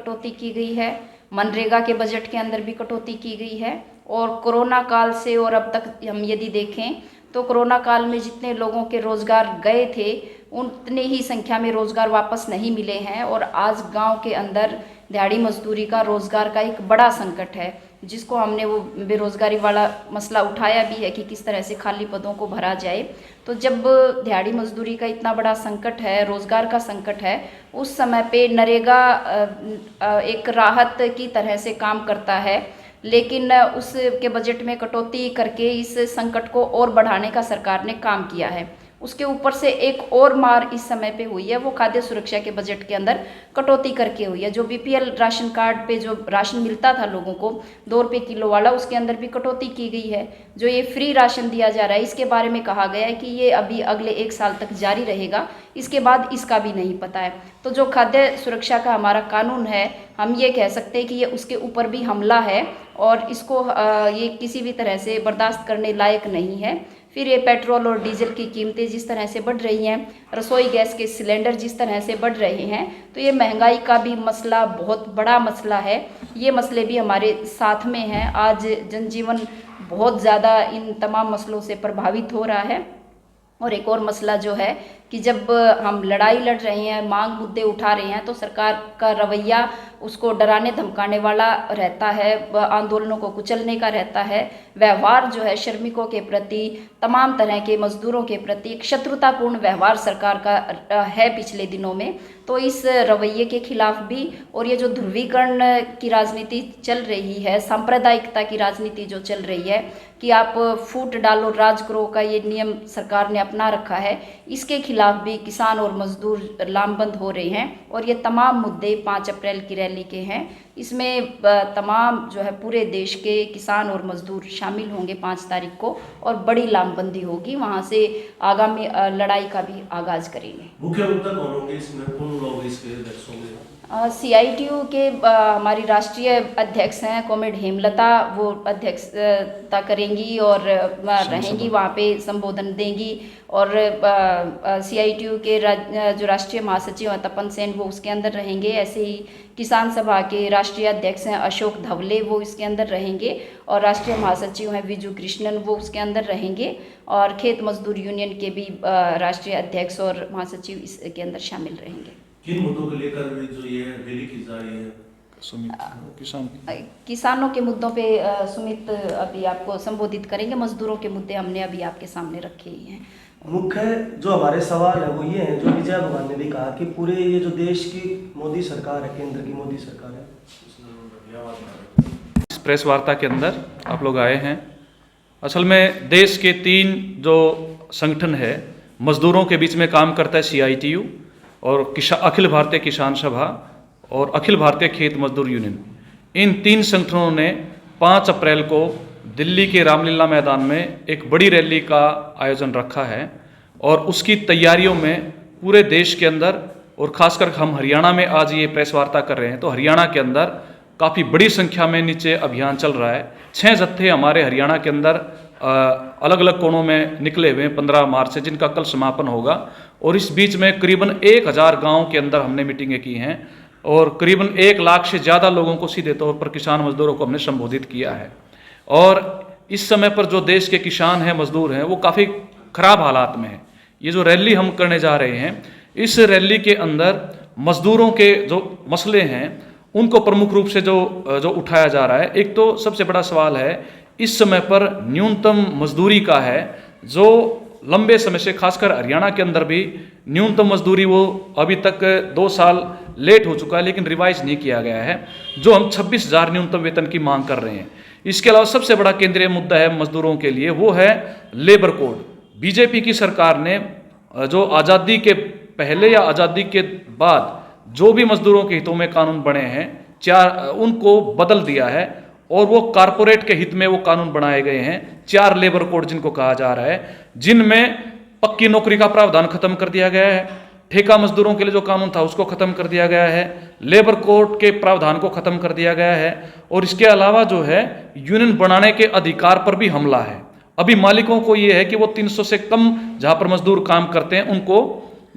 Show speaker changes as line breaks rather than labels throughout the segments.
कटौती की गई है, मनरेगा के बजट के अंदर भी कटौती की गई है। और कोरोना काल से और अब तक हम यदि देखें तो कोरोना काल में जितने लोगों के रोज़गार गए थे उतने ही संख्या में रोज़गार वापस नहीं मिले हैं। और आज गांव के अंदर दिहाड़ी मजदूरी का रोज़गार का एक बड़ा संकट है, जिसको हमने वो बेरोज़गारी वाला मसला उठाया भी है कि किस तरह से खाली पदों को भरा जाए। तो जब दिहाड़ी मजदूरी का इतना बड़ा संकट है, रोज़गार का संकट है, उस समय पे नरेगा एक राहत की तरह से काम करता है, लेकिन उसके बजट में कटौती करके इस संकट को और बढ़ाने का सरकार ने काम किया है। उसके ऊपर से एक और मार इस समय पे हुई है, वो खाद्य सुरक्षा के बजट के अंदर कटौती करके हुई है। जो बीपीएल राशन कार्ड पे जो राशन मिलता था लोगों को 2 रुपये किलो वाला, उसके अंदर भी कटौती की गई है। जो ये फ्री राशन दिया जा रहा है, इसके बारे में कहा गया है कि ये अभी अगले 1 साल तक जारी रहेगा, इसके बाद इसका भी नहीं पता है। तो जो खाद्य सुरक्षा का हमारा कानून है, हम ये कह सकते हैं कि ये उसके ऊपर भी हमला है और इसको ये किसी भी तरह से बर्दाश्त करने लायक नहीं है। फिर ये पेट्रोल और डीजल की कीमतें जिस तरह से बढ़ रही हैं, रसोई गैस के सिलेंडर जिस तरह से बढ़ रहे हैं, तो ये महंगाई का भी मसला बहुत बड़ा मसला है। ये मसले भी हमारे साथ में हैं। आज जनजीवन बहुत ज़्यादा इन तमाम मसलों से प्रभावित हो रहा है। और एक और मसला जो है कि जब हम लड़ाई लड़ रहे हैं, मांग मुद्दे उठा रहे हैं, तो सरकार का रवैया उसको डराने धमकाने वाला रहता है, आंदोलनों को कुचलने का रहता है। व्यवहार जो है श्रमिकों के प्रति, तमाम तरह के मजदूरों के प्रति एक शत्रुतापूर्ण व्यवहार सरकार का है पिछले दिनों में। तो इस रवैये के खिलाफ भी, और ये जो ध्रुवीकरण की राजनीति चल रही है, सांप्रदायिकता की राजनीति जो चल रही है कि आप फूट डालो राज करो का ये नियम सरकार ने अपना रखा है, इसके खिलाफ भी किसान और मजदूर लामबंद हो रहे हैं। और ये तमाम मुद्दे 5 अप्रैल की रैली के हैं। इसमें तमाम जो है पूरे देश के किसान और मजदूर शामिल होंगे 5 तारीख को, और बड़ी लामबंदी होगी। वहाँ से आगामी लड़ाई का भी आगाज करेंगे।
मुख्य वक्ता कौन होंगे इसमें, कौन लोग इसके अध्यक्ष होंगे?
CITU के हमारी राष्ट्रीय अध्यक्ष हैं कॉमरेड हेमलता, वो अध्यक्षता करेंगी और रहेंगी, वहाँ पे संबोधन देंगी। और CITU के जो राष्ट्रीय महासचिव हैं तपन सेन, वो उसके अंदर रहेंगे। ऐसे ही किसान सभा के राष्ट्रीय अध्यक्ष हैं अशोक धवले, वो इसके अंदर रहेंगे। और राष्ट्रीय महासचिव हैं विजू कृष्णन, वो उसके अंदर रहेंगे। और खेत मजदूर यूनियन के भी राष्ट्रीय अध्यक्ष और महासचिव इसके अंदर शामिल रहेंगे।
किन मुद्दों को लेकर जो ये रैली की जा रही है?
किसानों के मुद्दों पे सुमित अभी आपको संबोधित करेंगे। मजदूरों के मुद्दे हमने अभी आपके सामने रखे ही हैं।
मुख्य जो हमारे सवाल है वो ये है, जो विजय भगवान ने भी कहा कि पूरे ये जो देश की मोदी सरकार है, केंद्र की मोदी सरकार है।
इस प्रेस वार्ता के अंदर आप लोग आए हैं। असल में देश के 3 जो संगठन है मजदूरों के बीच में काम करता है, CITU और अखिल भारतीय किसान सभा और अखिल भारतीय खेत मजदूर यूनियन। इन 3 संगठनों ने 5 अप्रैल को दिल्ली के रामलीला मैदान में एक बड़ी रैली का आयोजन रखा है। और उसकी तैयारियों में पूरे देश के अंदर, और ख़ासकर हम हरियाणा में आज ये प्रेस वार्ता कर रहे हैं, तो हरियाणा के अंदर काफ़ी बड़ी संख्या में नीचे अभियान चल रहा है। 6 जत्थे हमारे हरियाणा के अंदर अलग अलग कोणों में निकले हुए हैं 15 मार्च से, जिनका कल समापन होगा। और इस बीच में करीबन 1000 गाँव के अंदर हमने मीटिंगें की हैं और करीबन 1 लाख से ज़्यादा लोगों को सीधे तौर पर किसान मजदूरों को हमने संबोधित किया है। और इस समय पर जो देश के किसान हैं, मजदूर हैं, वो काफ़ी ख़राब हालात में हैं। ये जो रैली हम करने जा रहे हैं, इस रैली के अंदर मजदूरों के जो मसले हैं उनको प्रमुख रूप से जो उठाया जा रहा है। एक तो सबसे बड़ा सवाल है इस समय पर न्यूनतम मजदूरी का है, जो लंबे समय से खासकर हरियाणा के अंदर भी न्यूनतम मजदूरी वो अभी तक 2 साल लेट हो चुका है, लेकिन रिवाइज नहीं किया गया है, जो हम 26,000 न्यूनतम वेतन की मांग कर रहे हैं। इसके अलावा सबसे बड़ा केंद्रीय मुद्दा है मजदूरों के लिए, वो है लेबर कोड। बीजेपी की सरकार ने जो आज़ादी के पहले या आज़ादी के बाद जो भी मजदूरों के हितों में कानून बने हैं, उनको बदल दिया है और वो कारपोरेट के हित में वो कानून बनाए गए हैं। 4 लेबर कोड जिनको कहा जा रहा है, जिनमें पक्की नौकरी का प्रावधान खत्म कर दिया गया है, ठेका मजदूरों के लिए जो कानून था उसको खत्म कर दिया गया है, लेबर कोड के प्रावधान को खत्म कर दिया गया है। और इसके अलावा जो है यूनियन बनाने के अधिकार पर भी हमला है। अभी मालिकों को ये है कि वो 300 से कम जहाँ पर मजदूर काम करते हैं उनको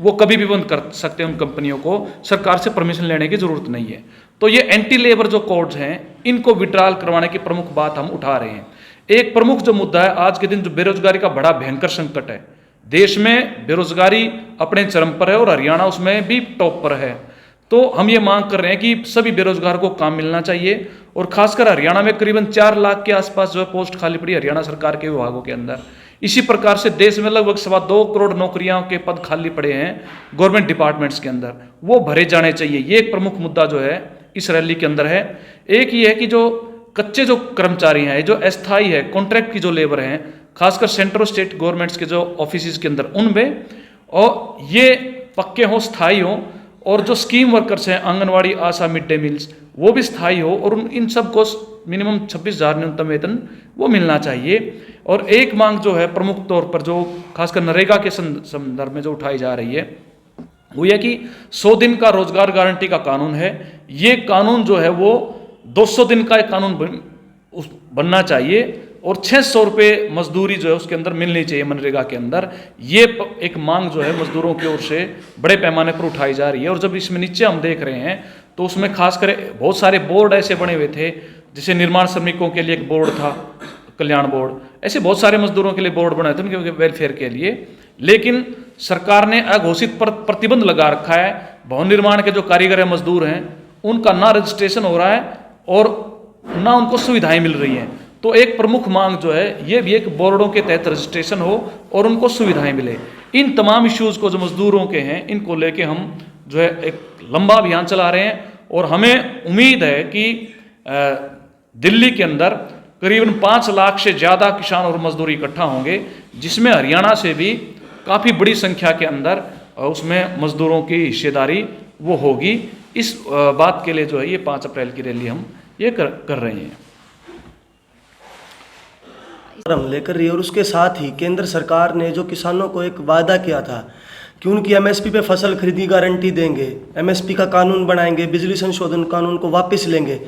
वो कभी भी बंद कर सकते हैं। उन कंपनियों को सरकार से परमिशन लेने की जरूरत नहीं है। तो ये एंटी लेबर जो कोड्स हैं, इनको विड्रॉल करवाने की प्रमुख बात हम उठा रहे हैं। एक प्रमुख जो मुद्दा है आज के दिन, जो बेरोजगारी का बड़ा भयंकर संकट है, देश में बेरोजगारी अपने चरम पर है और हरियाणा उसमें भी टॉप पर है। तो हम ये मांग कर रहे हैं कि सभी बेरोजगार को काम मिलना चाहिए, और खासकर हरियाणा में करीबन 4 लाख के आसपास जो है पोस्ट खाली पड़ी हरियाणा सरकार के विभागों के अंदर। इसी प्रकार से देश में लगभग 2.25 करोड़ नौकरियों के पद खाली पड़े हैं गवर्नमेंट डिपार्टमेंट्स के अंदर, वो भरे जाने चाहिए। ये एक प्रमुख मुद्दा जो है इस रैली के अंदर है। एक ये है कि जो कच्चे जो कर्मचारी हैं, जो अस्थायी है, कॉन्ट्रैक्ट की जो लेबर हैं, खासकर सेंट्रल स्टेट गवर्नमेंट्स के जो ऑफिस के अंदर, उनमें, और ये पक्के हों, स्थायी हों, और जो स्कीम वर्कर्स हैं, आंगनवाड़ी, आशा, मिड डे मील्स, वो भी स्थायी हो, और इन सबको मिनिमम 26,000 न्यूनतम वेतन वो मिलना चाहिए। और एक मांग जो है प्रमुख तौर पर जो खासकर नरेगा के संदर्भ में जो उठाई जा रही है, वो यह कि 100 दिन का रोजगार गारंटी का कानून है। ये कानून जो है वो 200 दिन का एक कानून बनना चाहिए, और 600 रुपये मजदूरी जो है उसके अंदर मिलनी चाहिए मनरेगा के अंदर। ये एक मांग जो है मजदूरों की ओर से बड़े पैमाने पर उठाई जा रही है। और जब इसमें नीचे हम देख रहे हैं तो उसमें खासकर बहुत सारे बोर्ड ऐसे बने हुए थे, जैसे निर्माण श्रमिकों के लिए एक बोर्ड था, कल्याण बोर्ड, ऐसे बहुत सारे मजदूरों के लिए बोर्ड बनाए थे उनके वेलफेयर के लिए। लेकिन सरकार ने अघोषित प्रतिबंध लगा रखा है। भवन निर्माण के जो कारीगर है, मजदूर हैं, उनका ना रजिस्ट्रेशन हो रहा है और ना उनको सुविधाएं मिल रही हैं। तो एक प्रमुख मांग जो है ये भी एक बोर्डों के तहत रजिस्ट्रेशन हो और उनको सुविधाएं मिले। इन तमाम इश्यूज़ को जो मजदूरों के हैं, इनको लेके हम जो है एक लंबा अभियान चला रहे हैं, और हमें उम्मीद है कि दिल्ली के अंदर करीबन 5 लाख से ज़्यादा किसान और मजदूर इकट्ठा होंगे, जिसमें हरियाणा से भी काफ़ी बड़ी संख्या के अंदर उसमें मजदूरों की हिस्सेदारी वो होगी। इस बात के लिए जो है ये 5 अप्रैल की रैली हम ये कर रहे हैं।
हम लेकर रही है, और उसके साथ ही केंद्र सरकार ने जो किसानों को एक वादा किया था कि उनकी एमएसपी पे फसल खरीदी गारंटी देंगे, एमएसपी का कानून बनाएंगे, बिजली संशोधन कानून को वापस लेंगे,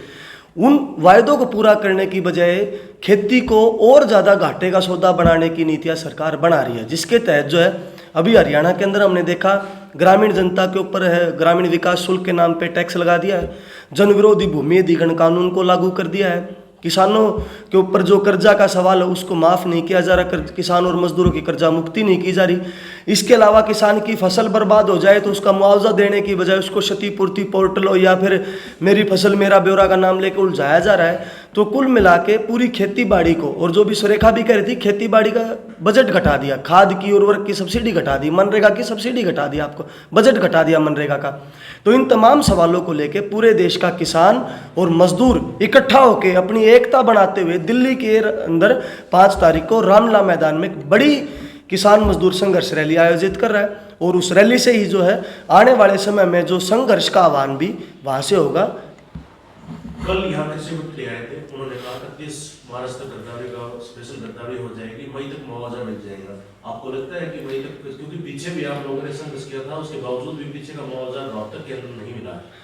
उन वायदों को पूरा करने की बजाय खेती को और ज़्यादा घाटे का सौदा बनाने की नीतियां सरकार बना रही है। जिसके तहत जो है अभी हरियाणा के अंदर हमने देखा, ग्रामीण जनता के ऊपर है ग्रामीण विकास शुल्क के नाम पे टैक्स लगा दिया है, जन विरोधी भूमि अधिग्रहण कानून को लागू कर दिया है, किसानों के ऊपर जो कर्जा का सवाल है उसको माफ़ नहीं किया जा रहा, किसान और मजदूरों की कर्जा मुक्ति नहीं की जा रही। इसके अलावा किसान की फसल बर्बाद हो जाए तो उसका मुआवजा देने की बजाय उसको क्षतिपूर्ति पोर्टल हो या फिर मेरी फसल मेरा ब्यौरा का नाम लेकर उलझाया जा रहा है। तो कुल मिला के पूरी खेती बाड़ी को, और जो भी सुरेखा भी कह रही थी, खेती बाड़ी का बजट घटा दिया, खाद की उर्वरक की सब्सिडी घटा दी, मनरेगा की सब्सिडी घटा दी, आपको बजट घटा दिया मनरेगा का। तो इन तमाम सवालों को लेके पूरे देश का किसान और मजदूर इकट्ठा होकर अपनी एकता बनाते हुए दिल्ली के अंदर 5 तारीख को रामलीला मैदान में एक बड़ी किसान मजदूर संघर्ष रैली आयोजित कर रहा है, और उस रैली से ही जो है आने वाले समय में जो संघर्ष का आह्वान भी वहाँ से होगा।
कल यहाँ कृषि मंत्री आए थे, उन्होंने कहा था 30 मार्च तक गिरदावरी का स्पेशल गिरदावरी हो जाएगी, मई तक मुआवजा मिल जाएगा। आपको लगता है कि मई तक, क्योंकि पीछे भी आप लोगों ने संघर्ष किया था, उसके बावजूद भी पीछे का मुआवजा रोहतक के अंदर नहीं मिला है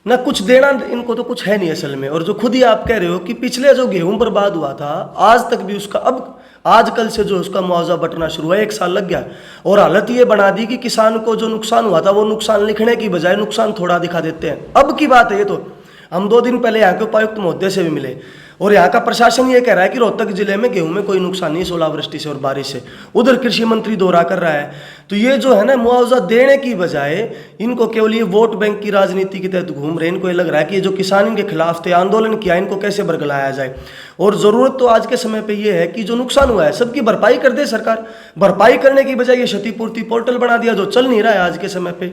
ना, कुछ देना इनको तो कुछ है नहीं असल में। और जो खुद ही आप कह रहे हो कि पिछले जो गेहूं बर्बाद हुआ था आज तक भी उसका, अब आजकल से जो उसका मुआवजा बटना शुरू हुआ, 1 साल लग गया, और हालत ये बना दी कि किसान को जो नुकसान हुआ था वो नुकसान लिखने की बजाय नुकसान थोड़ा दिखा देते हैं। अब की बात है ये, तो हम 2 दिन पहले यहाँ के उपायुक्त महोदय से भी मिले, और यहाँ का प्रशासन ये कह रहा है कि रोहतक जिले में गेहूं में कोई नुकसान नहीं, ओलावृष्टि से और बारिश से। उधर कृषि मंत्री दौरा कर रहा है। तो ये जो है ना, मुआवजा देने की बजाय इनको केवल ये वोट बैंक की राजनीति के तहत घूम रहे हैं। इनको ये लग रहा है कि ये जो किसान इनके खिलाफ थे, आंदोलन किया, इनको कैसे बरगलाया जाए। और ज़रूरत तो आज के समय पे ये है कि जो नुकसान हुआ है सबकी भरपाई कर दे सरकार। भरपाई करने की बजाय ये क्षतिपूर्ति पोर्टल बना दिया जो चल नहीं रहा है आज के समय पे,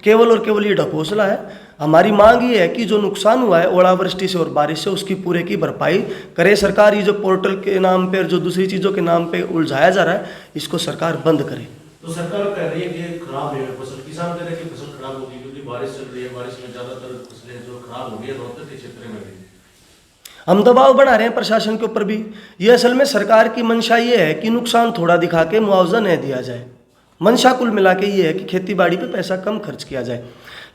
केवल और केवल ये ढकोसला है। हमारी मांग ये है कि जो नुकसान हुआ है ओलावृष्टि से और बारिश से, उसकी पूरे की भरपाई करे सरकार। ये जो पोर्टल के नाम पे और जो दूसरी चीज़ों के नाम पे उलझाया जा रहा है, इसको सरकार बंद करे।
तो सरकार कह रही है कि खराब है फसल, किसान कह रहे हैं कि फसल खराब होगी क्योंकि बारिश चल रही है, बारिश में ज़्यादातर फसलें जो खराब हो गई है रोहतक के क्षेत्र में भी।
हम दबाव बना रहे हैं प्रशासन के ऊपर भी। ये असल में सरकार की मंशा ये है कि नुकसान थोड़ा दिखा के मुआवजा नहीं दिया जाए। मंशा कुल मिला के ये है कि खेती बाड़ी पे पैसा कम खर्च किया जाए।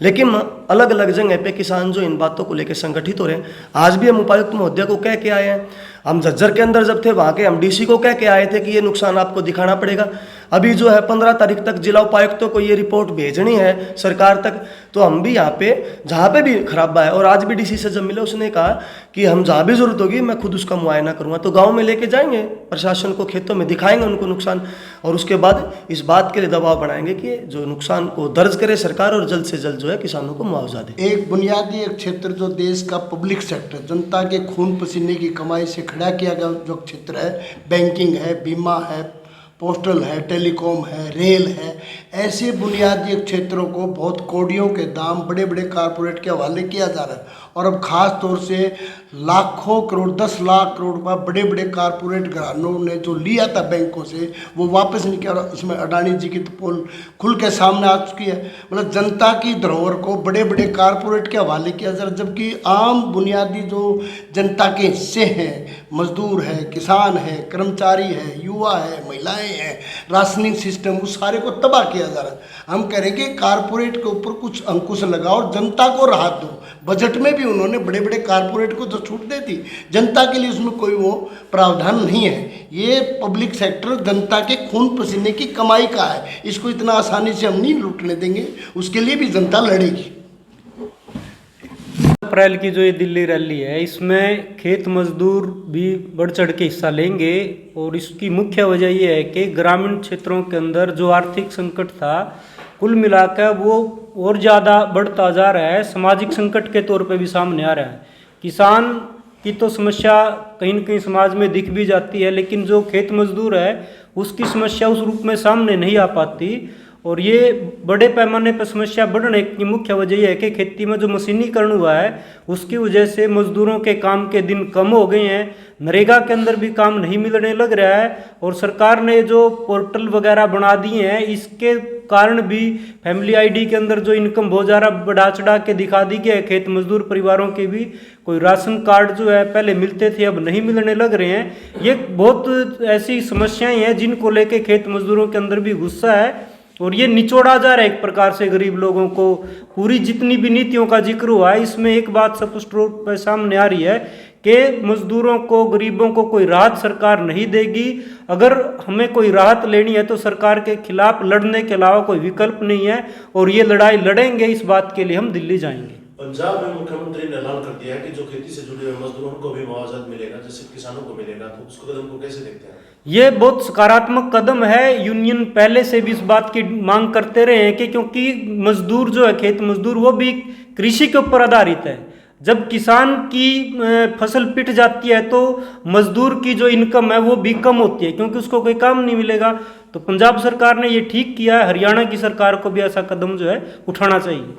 लेकिन अलग अलग जगह पे किसान जो इन बातों को लेकर संगठित हो रहे हैं। आज भी हम उपायुक्त महोदय को कह के आए हैं, हम झज्जर के अंदर जब थे वहाँ के हम डीसी को कह के आए थे कि ये नुकसान आपको दिखाना पड़ेगा। अभी जो है 15 तारीख तक जिला उपायुक्तों को ये रिपोर्ट भेजनी है सरकार तक। तो हम भी यहाँ पे जहाँ पे भी खराबा है, और आज भी डीसी से जब मिले उसने कहा कि हम जहाँ भी जरूरत होगी मैं खुद उसका मुआयना करूँगा। तो गाँव में लेके जाएंगे प्रशासन को, खेतों में दिखाएंगे उनको नुकसान, और उसके बाद इस बात के लिए दबाव बनाएंगे कि जो नुकसान को दर्ज करे सरकार और जल्द से जल्द जो है किसानों को मुआवजा दे।
एक बुनियादी एक क्षेत्र जो देश का पब्लिक सेक्टर, जनता के खून पसीने की कमाई से खड़ा किया गया जो क्षेत्र है, बैंकिंग है, बीमा है, पोस्टल है, टेलीकॉम है, रेल है, ऐसे बुनियादी क्षेत्रों को बहुत कौड़ियों के दाम बड़े बड़े कारपोरेट के हवाले किया जा रहा है। और अब ख़ास तौर से लाखों करोड़, 10 लाख करोड़ रुपया बड़े बड़े कारपोरेट घरानों ने जो लिया था बैंकों से, वो वापस नहीं किया। इसमें अडानी जी की तो पोल खुल के सामने आ चुकी है। मतलब जनता की धरोहर को बड़े बड़े कारपोरेट के हवाले किया जा रहा है, जबकि आम बुनियादी जो जनता के हिस्से हैं, मजदूर है, किसान है, कर्मचारी है, युवा है, महिलाएं हैं, राशनिंग सिस्टम, उस सारे को तबाह किया जा रहा है। हम कह रहे हैं कि कारपोरेट के ऊपर कुछ अंकुश लगाओ और जनता को राहत दो। बजट में भी उन्होंने बड़े बड़े कारपोरेट को तो छूट दे दी, जनता के लिए उसमें कोई वो प्रावधान नहीं है। ये पब्लिक सेक्टर जनता के खून पसीने की कमाई का है, इसको इतना आसानी से हम नहीं लूटने देंगे, उसके लिए भी जनता लड़ेगी।
अप्रैल की जो ये दिल्ली रैली है, इसमें खेत मजदूर भी बढ़ चढ़ के हिस्सा लेंगे, और इसकी मुख्य वजह ये है कि ग्रामीण क्षेत्रों के अंदर जो आर्थिक संकट था कुल मिलाकर वो और ज़्यादा बढ़ता जा रहा है, सामाजिक संकट के तौर पे भी सामने आ रहा है। किसान की तो समस्या कहीं न कहीं समाज में दिख भी जाती है, लेकिन जो खेत मजदूर है उसकी समस्या उस रूप में सामने नहीं आ पाती। और ये बड़े पैमाने पर समस्या बढ़ने की मुख्य वजह यह है कि खेती में जो मशीनीकरण हुआ है उसकी वजह से मजदूरों के काम के दिन कम हो गए हैं, नरेगा के अंदर भी काम नहीं मिलने लग रहा है, और सरकार ने जो पोर्टल वगैरह बना दिए हैं इसके कारण भी फैमिली आईडी के अंदर जो इनकम बहुत ज़्यादा बढ़ा चढ़ा के दिखा दी गई है। खेत मजदूर परिवारों के भी कोई राशन कार्ड जो है पहले मिलते थे अब नहीं मिलने लग रहे हैं। ये बहुत ऐसी समस्याएं हैं जिनको लेके खेत मजदूरों के अंदर भी गुस्सा है, और ये निचोड़ा जा रहा है एक प्रकार से गरीब लोगों को। पूरी जितनी भी नीतियों का जिक्र हुआ है इसमें एक बात स्पष्ट रूप पर सामने आ रही है कि मजदूरों को, गरीबों को कोई राहत सरकार नहीं देगी। अगर हमें कोई राहत लेनी है तो सरकार के खिलाफ लड़ने के अलावा कोई विकल्प नहीं है, और ये लड़ाई लड़ेंगे, इस बात के लिए हम दिल्ली जाएंगे।
पंजाब में मुख्यमंत्री ने ऐलान कर दिया है कि जो खेती से जुड़े हुए मजदूरों को भी मुआवजा मिलेगा जैसे किसानों को मिलेगा, तो उस कदम को कैसे देखते हैं?
ये बहुत सकारात्मक कदम है। यूनियन पहले से भी इस बात की मांग करते रहे हैं कि क्योंकि मजदूर जो है, खेत मजदूर, वो भी कृषि के ऊपर आधारित है। जब किसान की फसल पिट जाती है तो मजदूर की जो इनकम है वो भी कम होती है, क्योंकि उसको कोई काम नहीं मिलेगा। तो पंजाब सरकार ने ये ठीक किया है, हरियाणा की सरकार को भी ऐसा कदम जो है उठाना चाहिए।